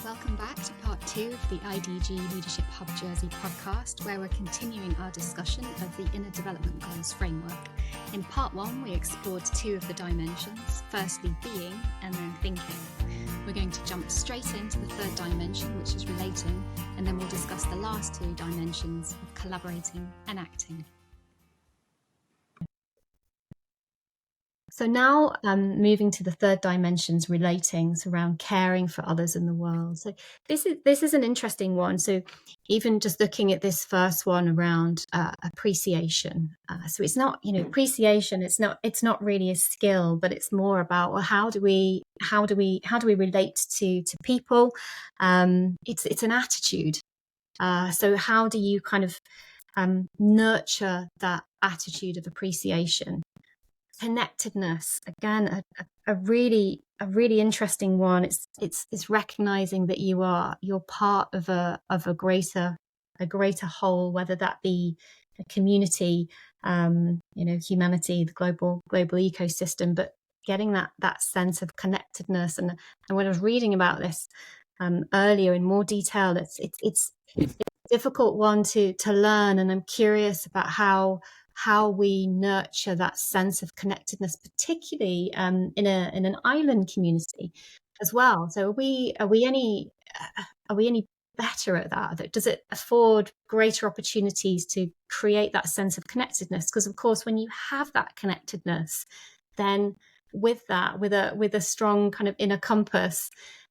Welcome back to part 2 of the IDG Leadership Hub Jersey podcast, where we're continuing our discussion of the Inner Development Goals framework. In part 1, we explored 2 of the dimensions, firstly being and then thinking. We're going to jump straight into the third dimension, which is relating, and then we'll discuss the last 2 dimensions of collaborating and acting. So now moving to the third dimensions, relating, so around caring for others in the world. So this is an interesting one. So even just looking at this first one around appreciation. So it's not, appreciation. It's not really a skill, but it's more about, well, how do we relate to people? It's an attitude. So how do you kind of nurture that attitude of appreciation? Connectedness, again, a really interesting one. It's recognizing that you're part of a greater whole, whether that be a community, humanity, the global ecosystem, but getting that sense of connectedness. And when I was reading about this earlier in more detail, it's a difficult one to learn, and I'm curious about how we nurture that sense of connectedness, particularly in an island community as well. So are we any better at that? Does it afford greater opportunities to create that sense of connectedness? Because of course, when you have that connectedness, then with a strong kind of inner compass,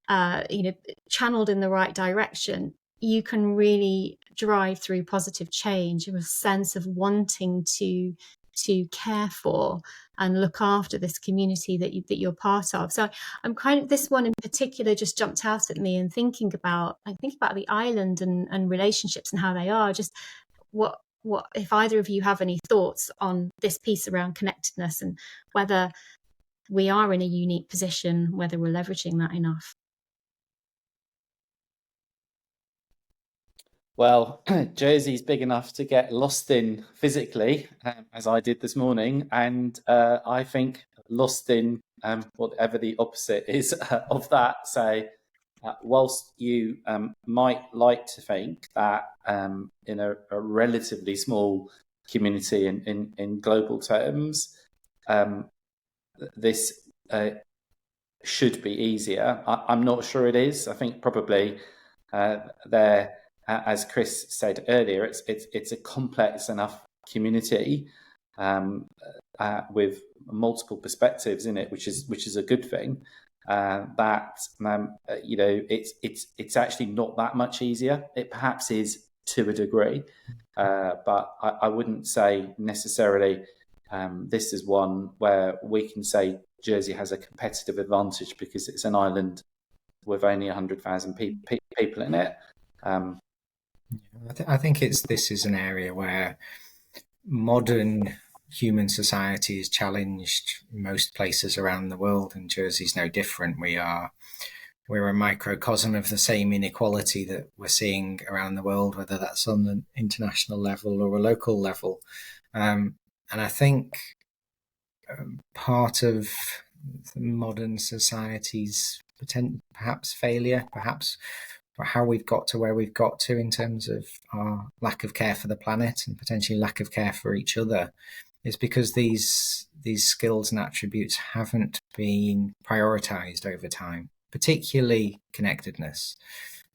channeled in the right direction, you can really drive through positive change, a sense of wanting to care for and look after this community that you're part of. So I'm this one in particular just jumped out at me, and I think about the island and relationships and how they are. Just what if either of you have any thoughts on this piece around connectedness and whether we are in a unique position, whether we're leveraging that enough. Well, Jersey's big enough to get lost in physically, as I did this morning, and I think lost in whatever the opposite is of that. So, whilst you might like to think that in a relatively small community in global terms, this should be easier, I'm not sure it is. I think probably there. As Chris said earlier, it's a complex enough community with multiple perspectives in it, which is a good thing. That it's actually not that much easier. It perhaps is to a degree, but I wouldn't say necessarily this is one where we can say Jersey has a competitive advantage because it's an island with only 100,000 people in it. I think this is an area where modern human society is challenged most places around the world, and Jersey's no different. We're a microcosm of the same inequality that we're seeing around the world, whether that's on an international level or a local level. And I think part of the modern society's perhaps failure, perhaps for how we've got to where we've got to in terms of our lack of care for the planet and potentially lack of care for each other, is because these skills and attributes haven't been prioritized over time, particularly connectedness.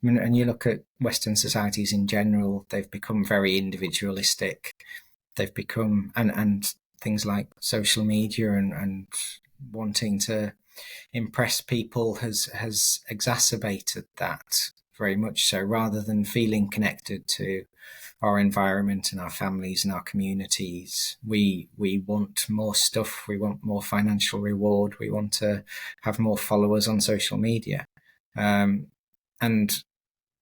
I mean, and you look at Western societies in general, they've become very individualistic. They've become, and things like social media and wanting to impress people has exacerbated that very much so. Rather than feeling connected to our environment and our families and our communities, we want more stuff. We want more financial reward. We want to have more followers on social media. And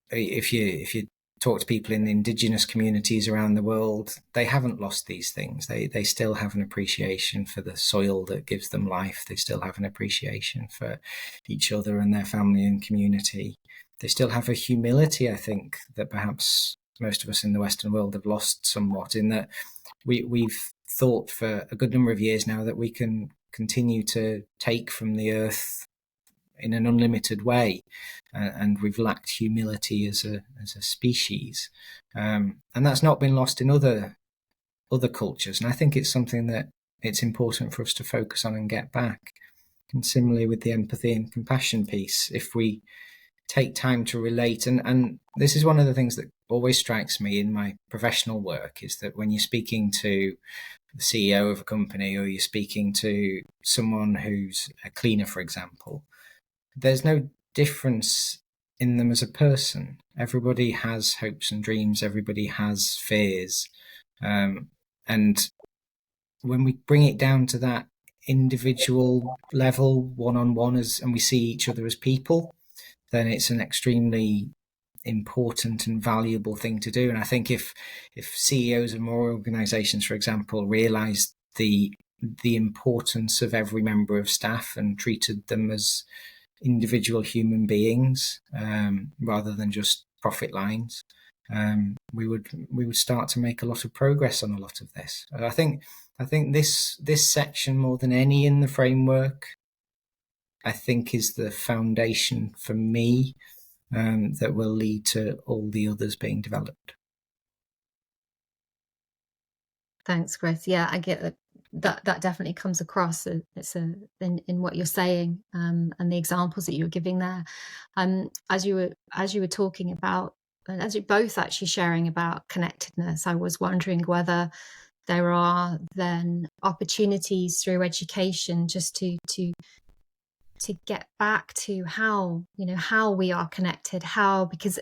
if you talk to people in indigenous communities around the world, they haven't lost these things. They still have an appreciation for the soil that gives them life. They still have an appreciation for each other and their family and community. They still have a humility, I think, that perhaps most of us in the Western world have lost somewhat, in that we've thought for a good number of years now that we can continue to take from the earth in an unlimited way, and we've lacked humility as a species, and that's not been lost in other cultures. And I think it's something that it's important for us to focus on and get back. And similarly with the empathy and compassion piece, if we take time to relate, and this is one of the things that always strikes me in my professional work, is that when you're speaking to the CEO of a company, or you're speaking to someone who's a cleaner, for example, there's no difference in them as a person. Everybody has hopes and dreams, everybody has fears, and when we bring it down to that individual level, one-on-one, and we see each other as people, then it's an extremely important and valuable thing to do. And I think if CEOs of more organizations, for example, realized the importance of every member of staff and treated them as individual human beings, rather than just profit lines, we would start to make a lot of progress on a lot of this. I think this section, more than any in the framework, I think is the foundation for me, that will lead to all the others being developed. Thanks, Chris. Yeah, I get that definitely comes across. It's in what you're saying, and the examples that you were giving there. As you were talking about, and as you're both actually sharing about connectedness, I was wondering whether there are then opportunities through education just to get back to how we are connected, because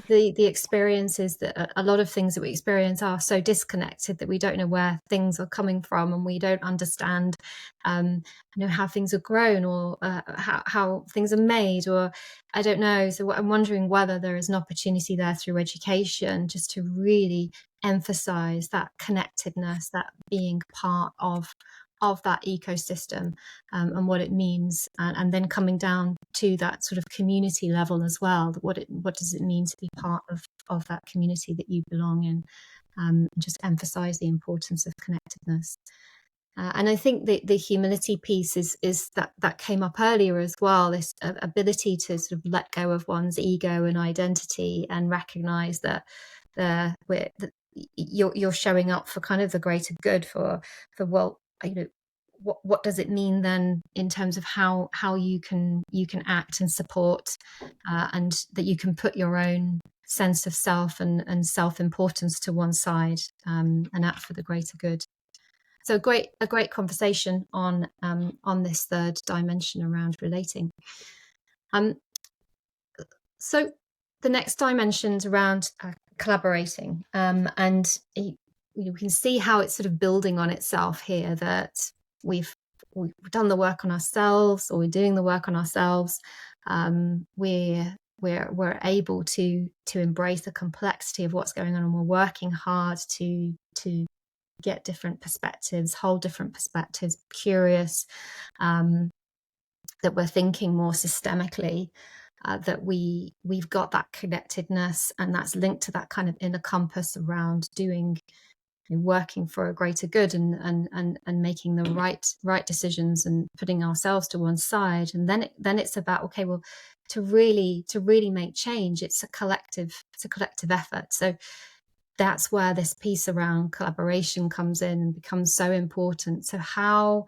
the experiences that a lot of things that we experience are so disconnected that we don't know where things are coming from, and we don't understand how things are grown, or how things are made, or I don't know. So I'm wondering whether there is an opportunity there through education just to really emphasize that connectedness, that being part of that ecosystem, and what it means, and then coming down to that sort of community level as well. What does it mean to be part of that community that you belong in? Just emphasize the importance of connectedness. And I think the humility piece is that came up earlier as well. This ability to sort of let go of one's ego and identity, and recognize that you're showing up for kind of the greater good, for well, what does it mean then in terms of how you can act and support, and that you can put your own sense of self and self-importance to one side, and act for the greater good. So a great conversation on this third dimension around relating. So the next dimension's around collaborating, and we can see how it's sort of building on itself here, that we've done the work on ourselves, or we're doing the work on ourselves. We're able to embrace the complexity of what's going on, and we're working hard to get different perspectives, hold different perspectives, curious, that we're thinking more systemically, that we've got that connectedness, and that's linked to that kind of inner compass around working for a greater good, and making the right decisions, and putting ourselves to one side. And then it's about, okay, well, to really make change, it's a collective effort. So that's where this piece around collaboration comes in and becomes so important. So how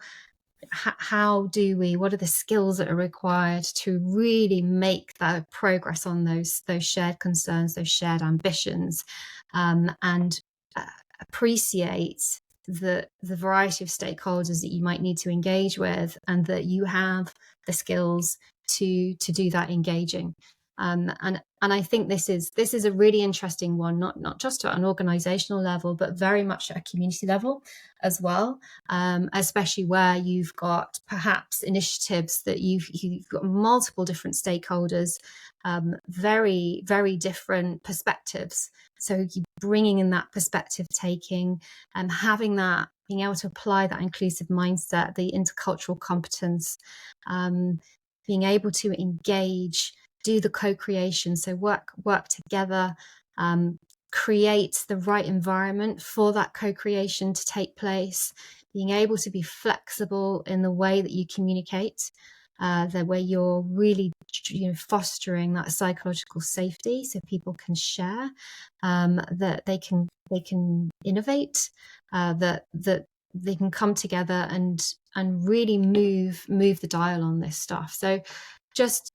do we, what are the skills that are required to really make that progress on those shared concerns, those shared ambitions, and appreciate the variety of stakeholders that you might need to engage with, and that you have the skills to do that engaging. And I think this is a really interesting one, not just at an organizational level, but very much at a community level as well, especially where you've got perhaps initiatives that you've got multiple different stakeholders, very, very different perspectives. So you bringing in that perspective taking, and having that, being able to apply that inclusive mindset, the intercultural competence, being able to engage, do the co-creation, so work together, create the right environment for that co-creation to take place, being able to be flexible in the way that you communicate, where you're really fostering that psychological safety, so people can share, that they can innovate, that they can come together and really move the dial on this stuff. So just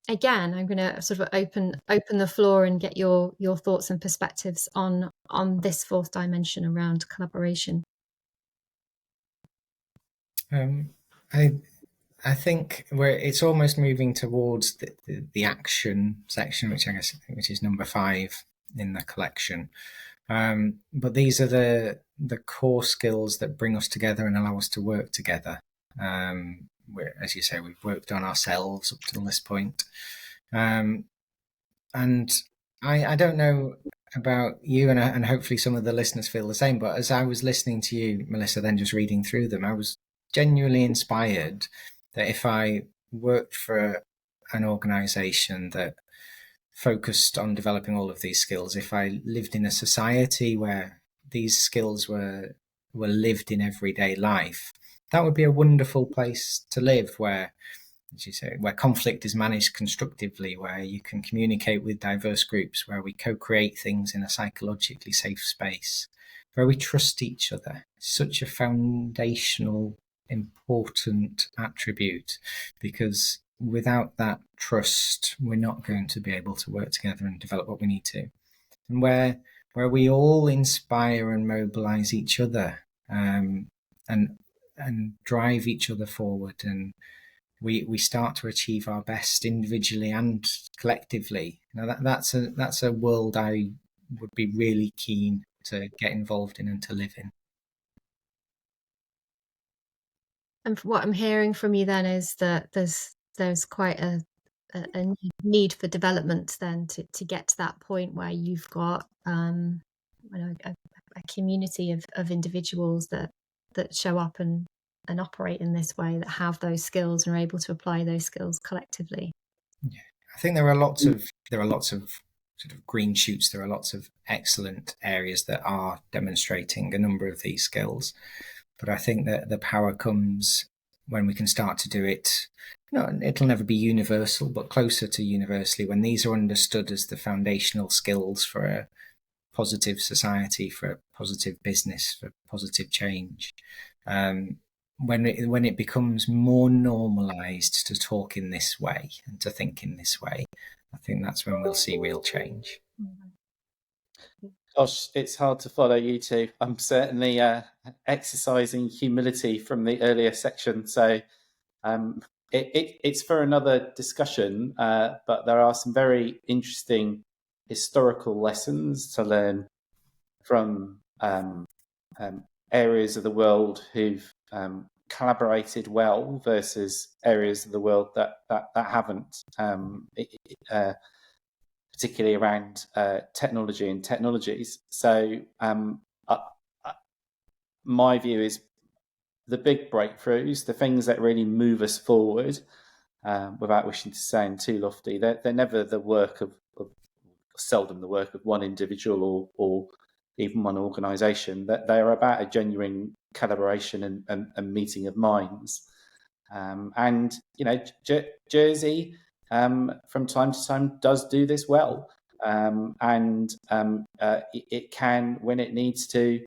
again, I'm going to sort of open the floor and get your thoughts and perspectives on this fourth dimension around collaboration. I think it's almost moving towards the action section, which is number 5 in the collection. But these are the core skills that bring us together and allow us to work together. As you say, we've worked on ourselves up to this point. And I don't know about you, and hopefully some of the listeners feel the same, but as I was listening to you, Melissa, then just reading through them, I was genuinely inspired that if I worked for an organization that focused on developing all of these skills, if I lived in a society where these skills were lived in everyday life, that would be a wonderful place to live, where, as you say, where conflict is managed constructively, where you can communicate with diverse groups, where we co-create things in a psychologically safe space, where we trust each other. It's such a foundational, important attribute, because without that trust, we're not going to be able to work together and develop what we need to. And where we all inspire and mobilize each other, and drive each other forward, and we start to achieve our best individually and collectively. Now that's a world I would be really keen to get involved in and to live in. And what I'm hearing from you then is that there's quite a need for development then to get to that point where you've got a community of individuals that show up and operate in this way, that have those skills and are able to apply those skills collectively. Yeah, I think there are lots of sort of green shoots. There are lots of excellent areas that are demonstrating a number of these skills. But I think that the power comes when we can start to do it. It'll never be universal, but closer to universally, when these are understood as the foundational skills for a positive society, for a positive business, for positive change. When it becomes more normalized to talk in this way and to think in this way, I think that's when we'll see real change. Gosh, it's hard to follow you two. I'm certainly exercising humility from the earlier section, so it's for another discussion, but there are some very interesting historical lessons to learn from areas of the world who've collaborated well versus areas of the world that haven't, particularly around technology and technologies. So my view is the big breakthroughs, the things that really move us forward, without wishing to sound too lofty, they're never the work of seldom the work of one individual or even one organisation. That they are about a genuine collaboration and meeting of minds. And Jersey from time to time does do this well, and it can, when it needs to,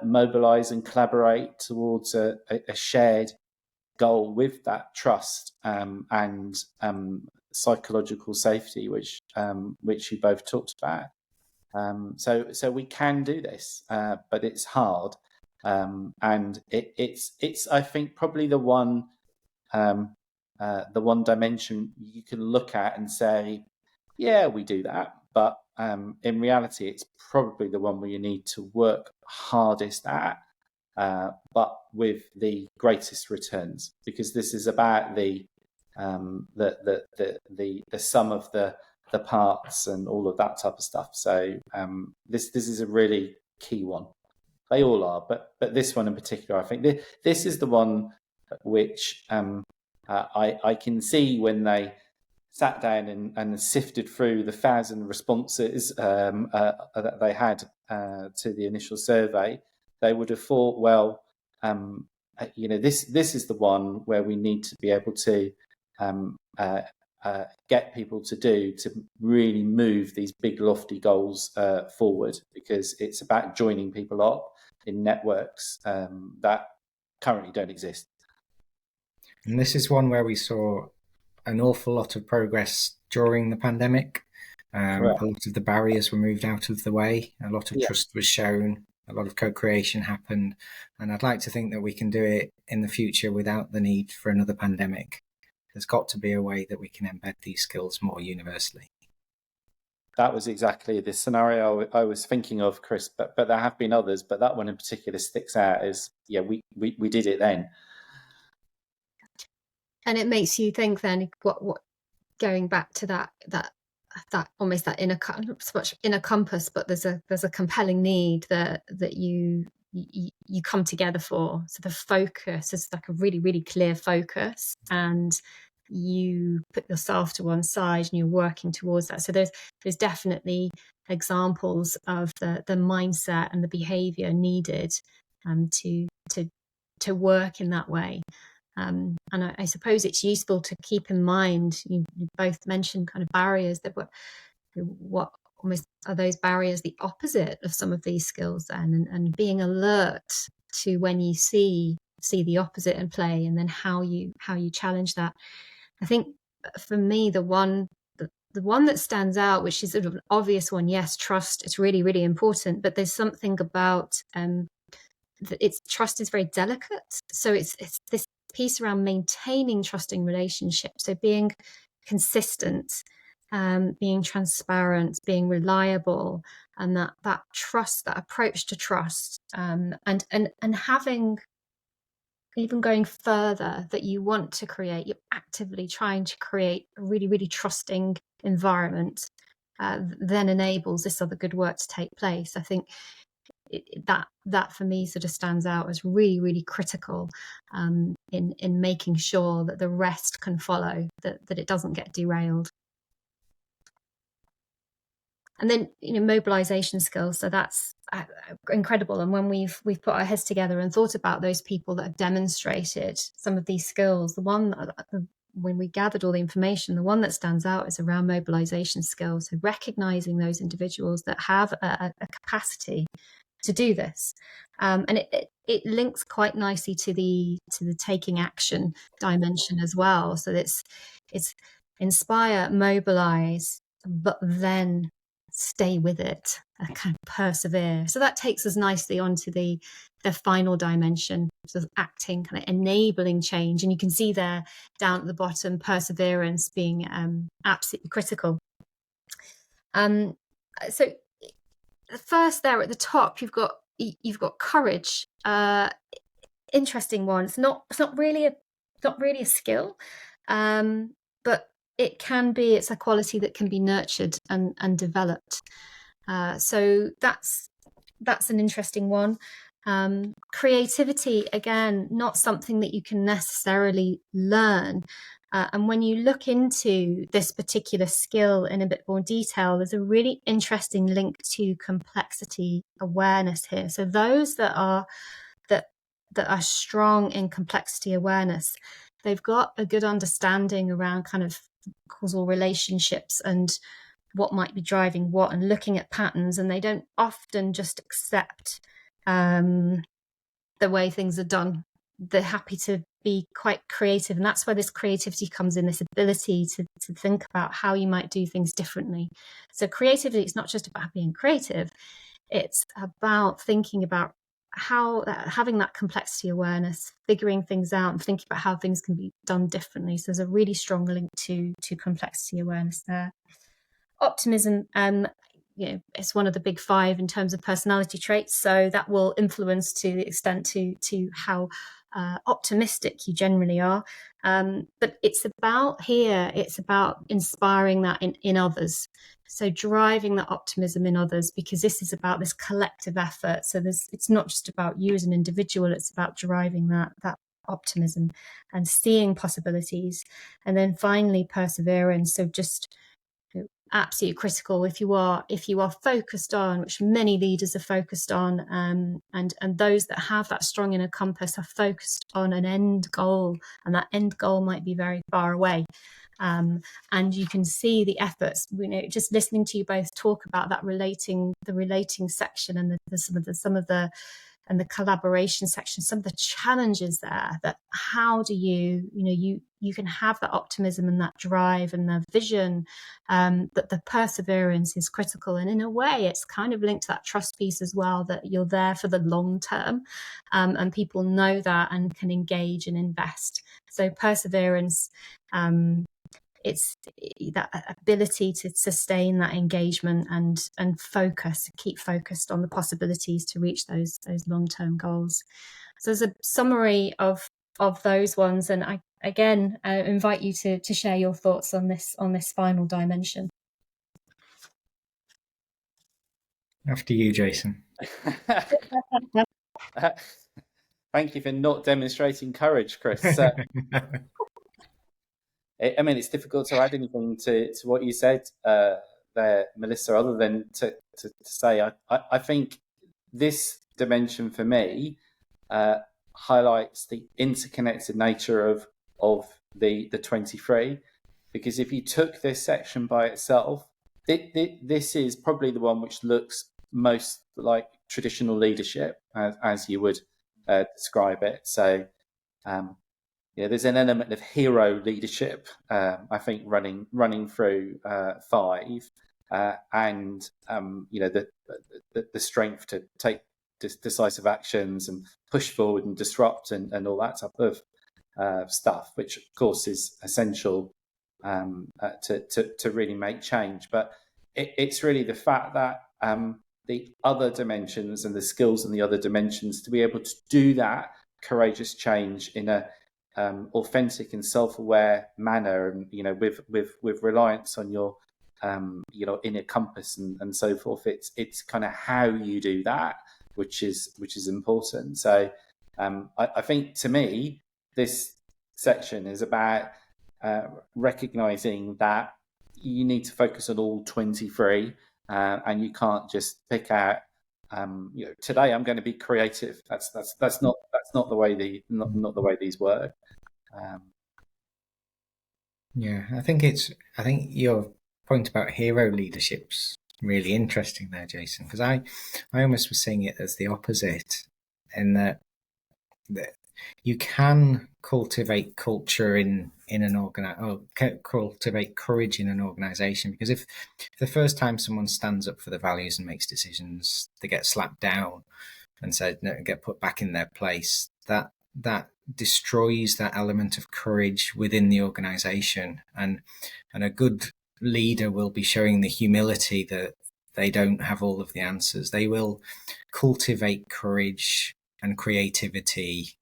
mobilise and collaborate towards a shared goal with that trust and psychological safety, which you both talked about. So we can do this, but it's hard, and it's I think probably the one dimension you can look at and say, yeah, we do that, but in reality, it's probably the one where you need to work hardest at, but with the greatest returns, because this is about the sum of the parts and all of that type of stuff. So this is a really key one. They all are, but this one in particular, I think this is the one which I can see when they sat down and sifted through the 1,000 responses that they had to the initial survey. They would have thought, well, this is the one where we need to be able to get people to do to really move these big lofty goals forward, because it's about joining people up in networks that currently don't exist. And this is one where we saw an awful lot of progress during the pandemic. A lot of the barriers were moved out of the way. A lot of trust was shown. A lot of co-creation happened. And I'd like to think that we can do it in the future without the need for another pandemic. There's got to be a way that we can embed these skills more universally. That was exactly the scenario I was thinking of, Chris, but there have been others, but that one in particular sticks out as, we did it then. And it makes you think then, what going back to that almost that inner, not so much inner compass, but there's a compelling need that you come together for. So the focus is like a really, really clear focus, and you put yourself to one side and you're working towards that. So there's definitely examples of the mindset and the behavior needed to work in that way. And I suppose it's useful to keep in mind, you both mentioned kind of barriers, that what almost are those barriers the opposite of some of these skills then, and being alert to when you see the opposite in play, and then how you challenge that. I think for me, the one that stands out, which is sort of an obvious one, yes, trust, it's really, really important, but there's something about trust is very delicate. So it's this piece around maintaining trusting relationships. So being consistent, being transparent, being reliable, and that trust, that approach to trust, and having, even going further, that you want to create, you're actively trying to create a really, really trusting environment, then enables this other good work to take place. I think that for me sort of stands out as really, really critical in making sure that the rest can follow, that it doesn't get derailed. And then, mobilization skills. So that's incredible. And when we've put our heads together and thought about those people that have demonstrated some of these skills, when we gathered all the information, the one that stands out is around mobilization skills. So recognizing those individuals that have a capacity to do this, and it links quite nicely to the taking action dimension as well. So it's inspire, mobilize, but then stay with it, kind of persevere. So that takes us nicely onto the final dimension, sort of acting, kind of enabling change. And you can see there down at the bottom, perseverance being absolutely critical. So first there at the top, you've got courage. Interesting one. It's not really a skill, but it's a quality that can be nurtured and developed. So that's an interesting one. Creativity, again, not something that you can necessarily learn. And when you look into this particular skill in a bit more detail, there's a really interesting link to complexity awareness here. So those that are strong in complexity awareness, they've got a good understanding around kind of causal relationships and what might be driving what, and looking at patterns, and they don't often just accept the way things are done. They're happy to be quite creative, and that's where this creativity comes in, this ability to think about how you might do things differently. So creativity, it's not just about being creative, it's about thinking about how having that complexity awareness, figuring things out and thinking about how things can be done differently. So there's a really strong link to complexity awareness there. Optimism, it's one of the big five in terms of personality traits, so that will influence to the extent to how optimistic you generally are. But it's about inspiring that in others. So driving that optimism in others, because this is about this collective effort. So it's not just about you as an individual, it's about driving that optimism and seeing possibilities. And then finally, perseverance. So just absolutely critical if you are focused on, which many leaders are focused on, and those that have that strong inner compass are focused on an end goal, and that end goal might be very far away. And you can see the efforts, just listening to you both talk about that relating section, and some of the and the collaboration section, some of the challenges there, that how do you can have that optimism and that drive and the vision, that the perseverance is critical. And in a way, it's kind of linked to that trust piece as well, that you're there for the long term, and people know that and can engage and invest. So perseverance, it's that ability to sustain that engagement and focus, keep focused on the possibilities to reach those long-term goals. So there's a summary of those ones, and I again invite you to share your thoughts on this final dimension. After you, Jason. Thank you for not demonstrating courage, Chris. I mean, it's difficult to add anything to what you said there, Melissa, other than to say I think this dimension for me highlights the interconnected nature of the 23. Because if you took this section by itself, this is probably the one which looks most like traditional leadership, as you would describe it. So there's an element of hero leadership, I think, running through 5, and the strength to take decisive actions and push forward and disrupt and all that type of stuff, which of course is essential to really make change. But it's really the fact that the other dimensions and the skills in the other dimensions to be able to do that courageous change in a authentic and self-aware manner, and with reliance on your inner compass and so forth. It's kind of how you do that which is important. So I think, to me, this section is about recognizing that you need to focus on all 23, and you can't just pick out today I'm going to be creative. That's not the way not the way these work. Yeah, I think your point about hero leadership's really interesting there, Jason, because I almost was seeing it as the opposite, in that you can cultivate culture in an cultivate courage in an organization, because if the first time someone stands up for the values and makes decisions, they get slapped down and said no, get put back in their place, that destroys that element of courage within the organization, and a good leader will be showing the humility that they don't have all of the answers. They will cultivate courage and creativity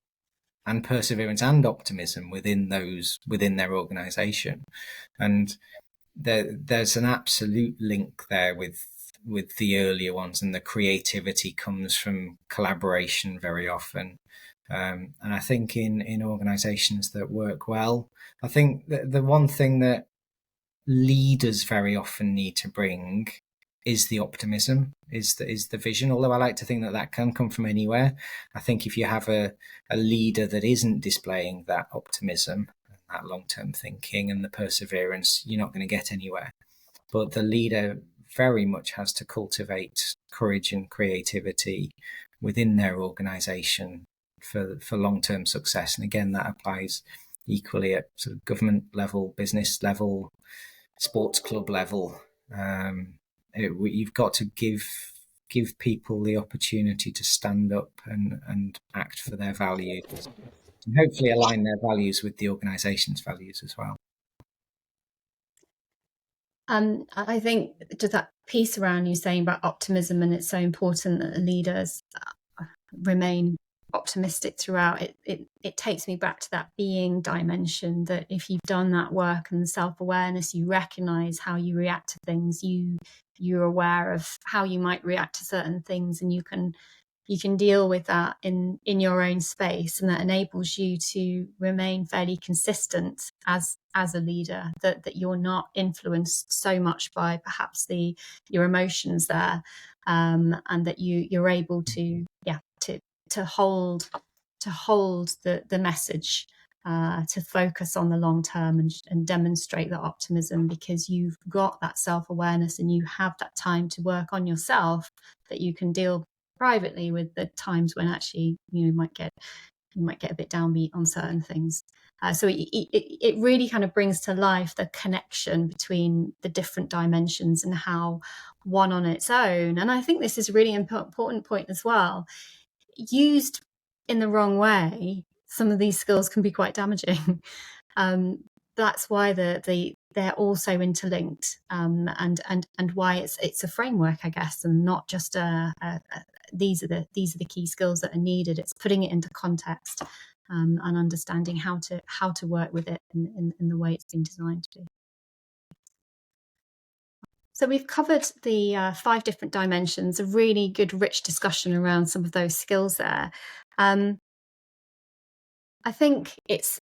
and perseverance and optimism within their organization. And there's an absolute link there with the earlier ones, and the creativity comes from collaboration very often. And I think in organizations that work well, I think the one thing that leaders very often need to bring is the optimism, is the vision. Although I like to think that can come from anywhere. I think if you have a leader that isn't displaying that optimism, that long-term thinking and the perseverance, you're not going to get anywhere. But the leader very much has to cultivate courage and creativity within their organization for long-term success. And again, that applies equally at sort of government level, business level, sports club level. You've got to give people the opportunity to stand up and act for their values, and hopefully align their values with the organisation's values as well. I think just that piece around you saying about optimism, and it's so important that the leaders remain optimistic throughout. It takes me back to that being dimension, that if you've done that work and self-awareness, you recognize how you react to things, you're aware of how you might react to certain things, and you can you can deal with that in your own space, and that enables you to remain fairly consistent as a leader, that you're not influenced so much by perhaps your emotions there, and that you're able to hold the message, to focus on the long term, and demonstrate that optimism, because you've got that self-awareness and you have that time to work on yourself, that you can deal privately with the times when actually you might get a bit downbeat on certain things. So it really kind of brings to life the connection between the different dimensions, and how one on its own, and I think this is a really important point as well, used in the wrong way, some of these skills can be quite damaging. That's why they're also interlinked, and why it's a framework, I guess, and not just these are the key skills that are needed. It's putting it into context, and understanding how to work with it in the way it's been designed to be. So we've covered the 5 different dimensions, a really good, rich discussion around some of those skills there. I think it's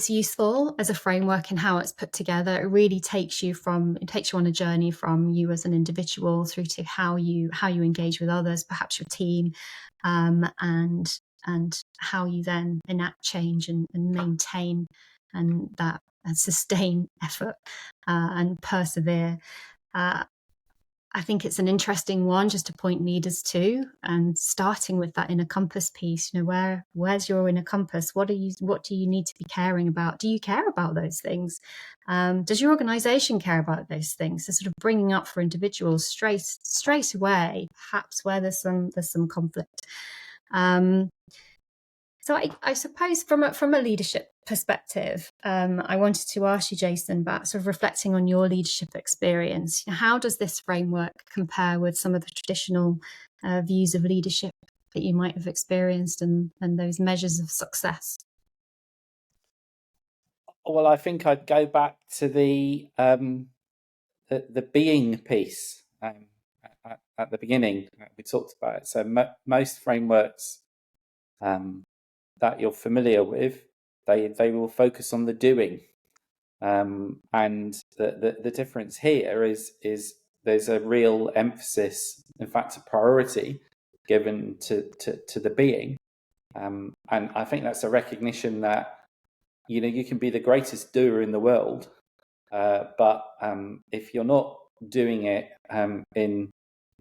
useful as a framework in how it's put together. It really takes you on a journey from you as an individual through to how you engage with others, perhaps your team, and how you then enact change and maintain and sustain effort, and persevere. I think it's an interesting one just to point leaders to, and starting with that inner compass piece. Where's your inner compass? What do you need to be caring about? Do you care about those things? Does your organization care about those things? So sort of bringing up for individuals straight away, perhaps where there's some conflict. So I suppose from a leadership perspective, I wanted to ask you, Jason, about sort of reflecting on your leadership experience. How does this framework compare with some of the traditional views of leadership that you might have experienced, and those measures of success? Well, I think I'd go back to the being piece at the beginning. We talked about it. So most frameworks that you're familiar with, they will focus on the doing, and the difference here is there's a real emphasis, in fact, a priority given to the being, and I think that's a recognition that you can be the greatest doer in the world, but if you're not doing it in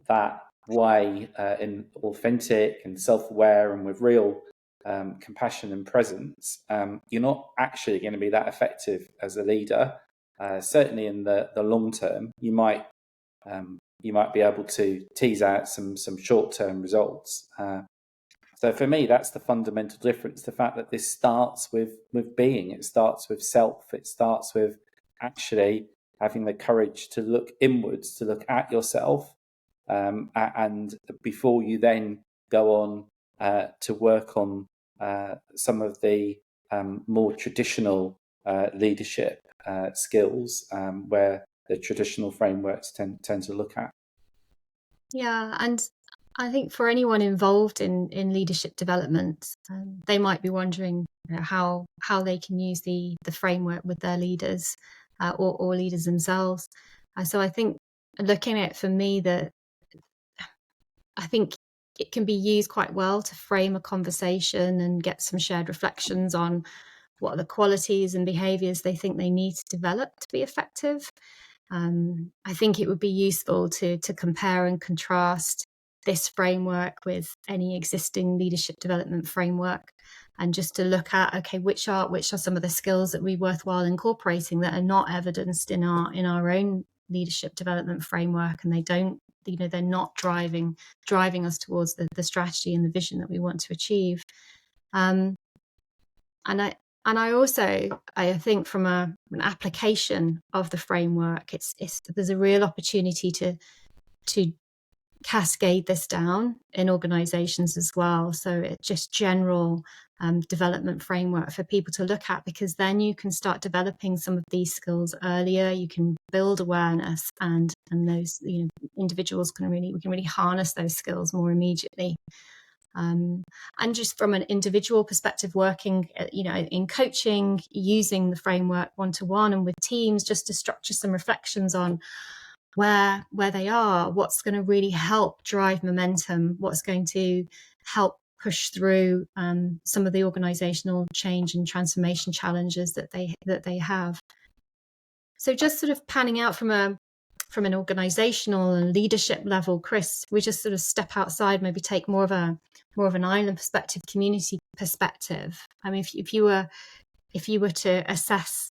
that way, in authentic and self-aware and with real compassion and presence, you're not actually going to be that effective as a leader. Certainly in the long term, you might be able to tease out some short-term results. So for me, that's the fundamental difference. The fact that this starts with being, it starts with self, it starts with actually having the courage to look inwards, to look at yourself, and before you then go on to work on some of the more traditional leadership skills, where the traditional frameworks tend to look at. Yeah, and I think for anyone involved in leadership development, they might be wondering how they can use the framework with their leaders, or leaders themselves. So I think looking at it, for me, that I think it can be used quite well to frame a conversation and get some shared reflections on what are the qualities and behaviours they think they need to develop to be effective. I think it would be useful to compare and contrast this framework with any existing leadership development framework, and just to look at, okay, which are some of the skills that we worthwhile incorporating that are not evidenced in our own leadership development framework, and they're not driving us towards the strategy and the vision that we want to achieve. And I also, I think from an application of the framework, there's a real opportunity to cascade this down in organizations as well. So it's just general development framework for people to look at, because then you can start developing some of these skills earlier. You can build awareness, and those individuals we can really harness those skills more immediately. And just from an individual perspective, working in coaching, using the framework one-to-one and with teams, just to structure some reflections on where they are, what's going to really help drive momentum, what's going to help push through some of the organizational change and transformation challenges that they have. So just sort of panning out from an organizational and leadership level, Chris, we just sort of step outside, maybe take more of an island perspective, community perspective. I mean, if you were to assess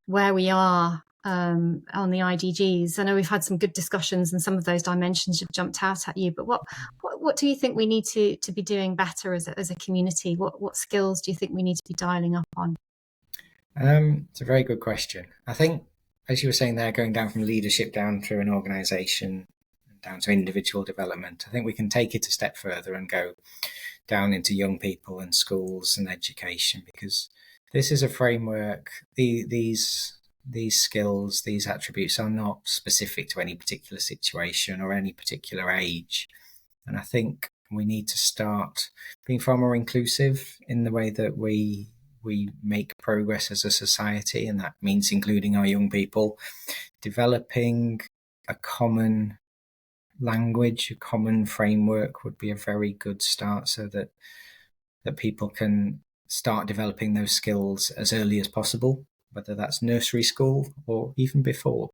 where we are on the IDGs, I know we've had some good discussions and some of those dimensions have jumped out at you, but what do you think we need to be doing better as a community? What skills do you think we need to be dialing up on? It's a very good question. I think, as you were saying there, going down from leadership down through an organisation, down to individual development, I think we can take it a step further and go down into young people and schools and education, because this is a framework. These skills, these attributes are not specific to any particular situation or any particular age. And I think we need to start being far more inclusive in the way that we make progress as a society, and that means including our young people, developing a common language, a common framework would be a very good start, so that people can start developing those skills as early as possible, whether that's nursery school or even before,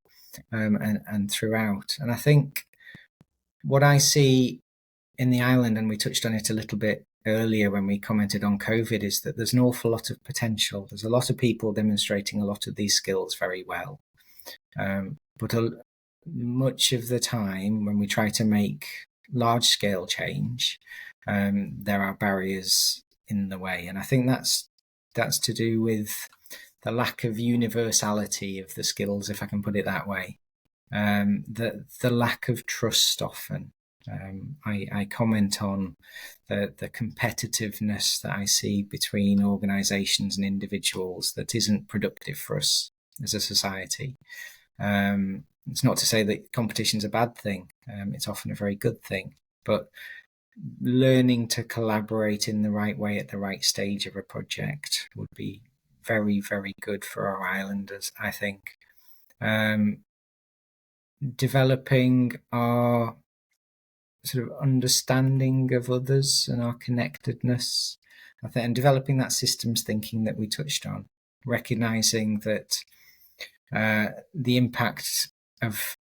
and throughout. And I think what I see in the island, and we touched on it a little bit earlier when we commented on COVID, is that there's an awful lot of potential. There's a lot of people demonstrating a lot of these skills very well. But much of the time when we try to make large scale change, there are barriers in the way. And I think that's to do with the lack of universality of the skills, if I can put it that way. The lack of trust often. I comment on the competitiveness that I see between organisations and individuals that isn't productive for us as a society. It's not to say that competition's a bad thing. It's often a very good thing. But learning to collaborate in the right way at the right stage of a project would be very, very good for our islanders, I think. Developing our sort of understanding of others and our connectedness, I think, and developing that systems thinking that we touched on, recognizing that the impact of,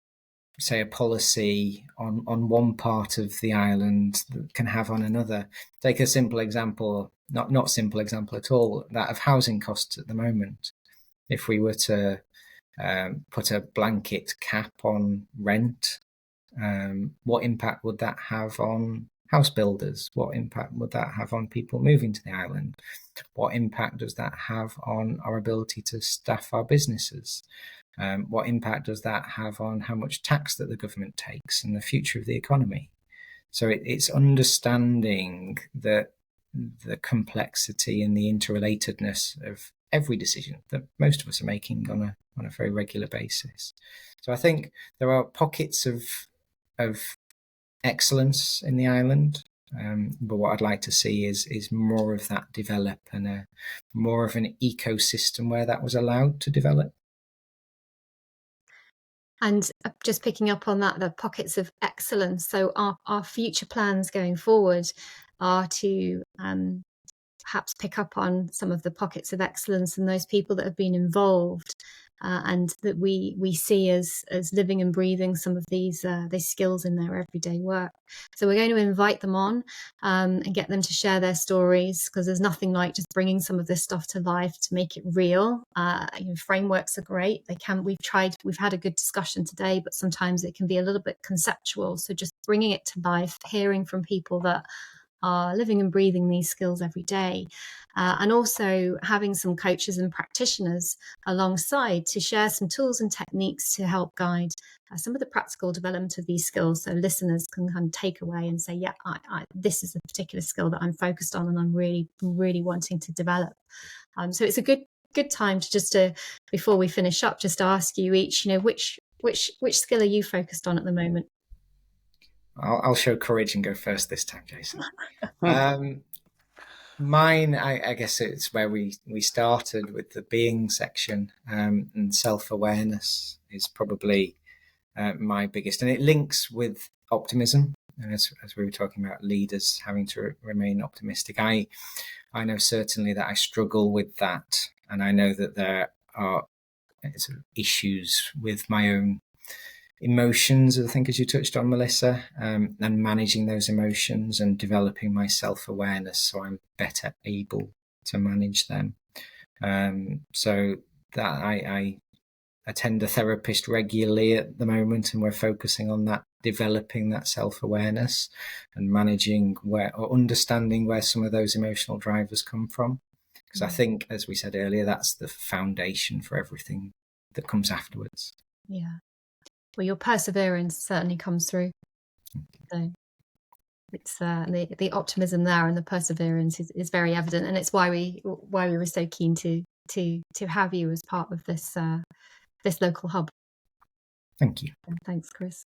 say, a policy on one part of the island can have on another. Take a simple example, not simple example at all, that of housing costs at the moment. If we were to put a blanket cap on rent, what impact would that have on house builders? What impact would that have on people moving to the island? What impact does that have on our ability to staff our businesses? What impact does that have on how much tax that the government takes and the future of the economy? So it's understanding that the complexity and the interrelatedness of every decision that most of us are making on a very regular basis. So I think there are pockets of excellence in the island, but what I'd like to see is more of that develop, and more of an ecosystem where that was allowed to develop. And just picking up on that, the pockets of excellence. So our future plans going forward are to perhaps pick up on some of the pockets of excellence and those people that have been involved, and that we see as living and breathing some of these skills in their everyday work. So we're going to invite them on and get them to share their stories, because there's nothing like just bringing some of this stuff to life to make it real. Frameworks are great. We've had a good discussion today, but sometimes it can be a little bit conceptual. So just bringing it to life, hearing from people that are living and breathing these skills every day. And also having some coaches and practitioners alongside to share some tools and techniques to help guide some of the practical development of these skills, so listeners can kind of take away and say, yeah, this is a particular skill that I'm focused on and I'm really, really wanting to develop. So it's a good time to just before we finish up, just ask you each, which skill are you focused on at the moment? I'll show courage and go first this time, Jason. Mine, I guess it's where we started with the being section, and self-awareness is probably my biggest, and it links with optimism. And as we were talking about leaders having to remain optimistic, I know certainly that I struggle with that, and I know that there are sort of issues with my own emotions, I think, as you touched on, Melissa, and managing those emotions and developing my self-awareness so I'm better able to manage them. So that I attend a therapist regularly at the moment, and we're focusing on that, developing that self-awareness and managing or understanding where some of those emotional drivers come from. Because I think, as we said earlier, that's the foundation for everything that comes afterwards. Yeah. Well, your perseverance certainly comes through. So it's the optimism there and the perseverance is very evident, and it's why we were so keen to have you as part of this local hub. Thank you. And thanks, Chris.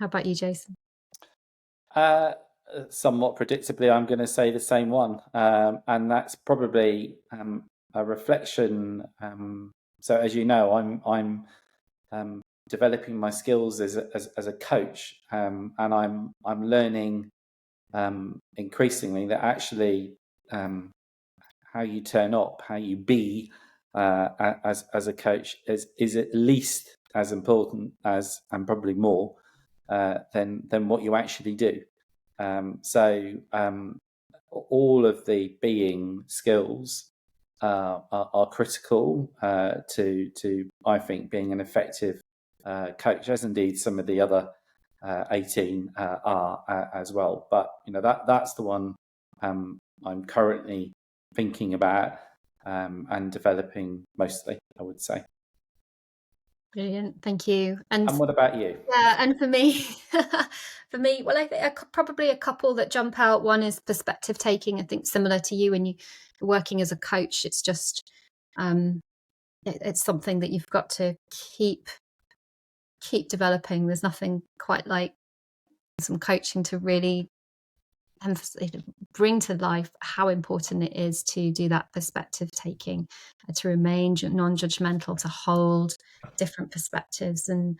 How about you, Jason? Somewhat predictably, I'm going to say the same one, and that's probably a reflection. So, as you know, I'm developing my skills as a coach, and I'm learning increasingly that actually how you turn up, how you be as a coach is at least as important as, and probably more than what you actually do. So all of the being skills are critical to I think being an effective coach, as indeed some of the other 18 are as well. But that's the one I'm currently thinking about and developing mostly, I would say. Brilliant, thank you. And what about you? Yeah, and for me, well, I think probably a couple that jump out. One is perspective taking. I think similar to you, when you're working as a coach, it's just it's something that you've got to keep developing. There's nothing quite like some coaching to really bring to life how important it is to do that perspective taking, to remain non-judgmental, to hold different perspectives, and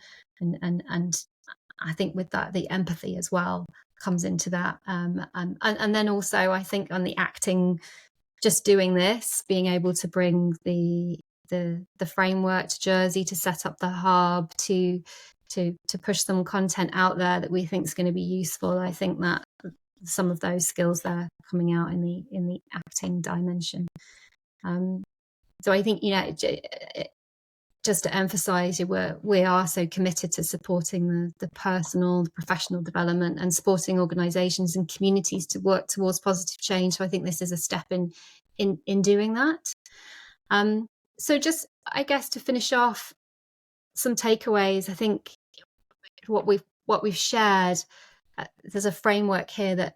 I think with that the empathy as well comes into that, and then also I think on the acting, just doing this, being able to bring the framework to Jersey, to set up the hub, to push some content out there that we think is going to be useful. I think that some of those skills there coming out in the acting dimension. So I think just to emphasize, we are so committed to supporting the personal, the professional development, and supporting organizations and communities to work towards positive change. So I think this is a step in doing that. So just, I guess, to finish off, some takeaways. I think what we've shared, there's a framework here that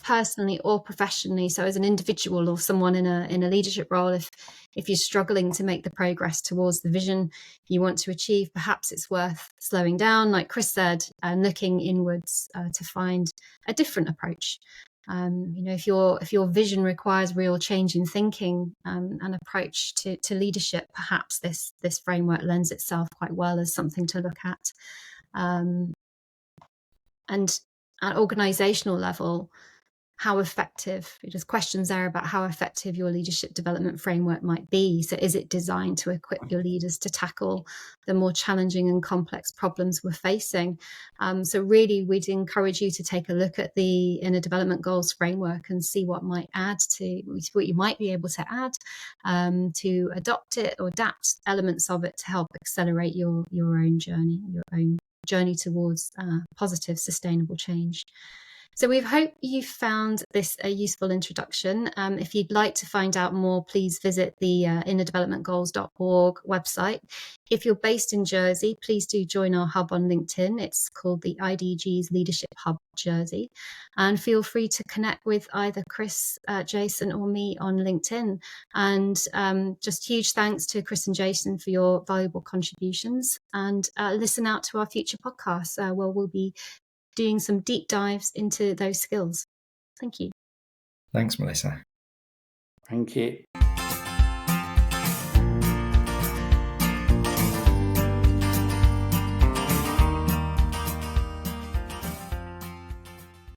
personally or professionally, so as an individual or someone in a leadership role, if you're struggling to make the progress towards the vision you want to achieve, perhaps it's worth slowing down, like Chris said, and looking inwards to find a different approach. If your vision requires real change in thinking and approach to leadership, perhaps this framework lends itself quite well as something to look at. And at organizational level, how effective, there's questions there about how effective your leadership development framework might be. So is it designed to equip your leaders to tackle the more challenging and complex problems we're facing? So really, we'd encourage you to take a look at the Inner Development Goals framework and see what you might be able to add to adopt it or adapt elements of it to help accelerate your own journey towards positive, sustainable change. So we hope you found this a useful introduction. If you'd like to find out more, please visit the innerdevelopmentgoals.org website. If you're based in Jersey, please do join our hub on LinkedIn. It's called the IDG's Leadership Hub Jersey. And feel free to connect with either Chris, Jason, or me on LinkedIn. And just huge thanks to Chris and Jason for your valuable contributions. And listen out to our future podcasts where we'll be doing some deep dives into those skills. Thank you. Thanks, Melissa. Thank you.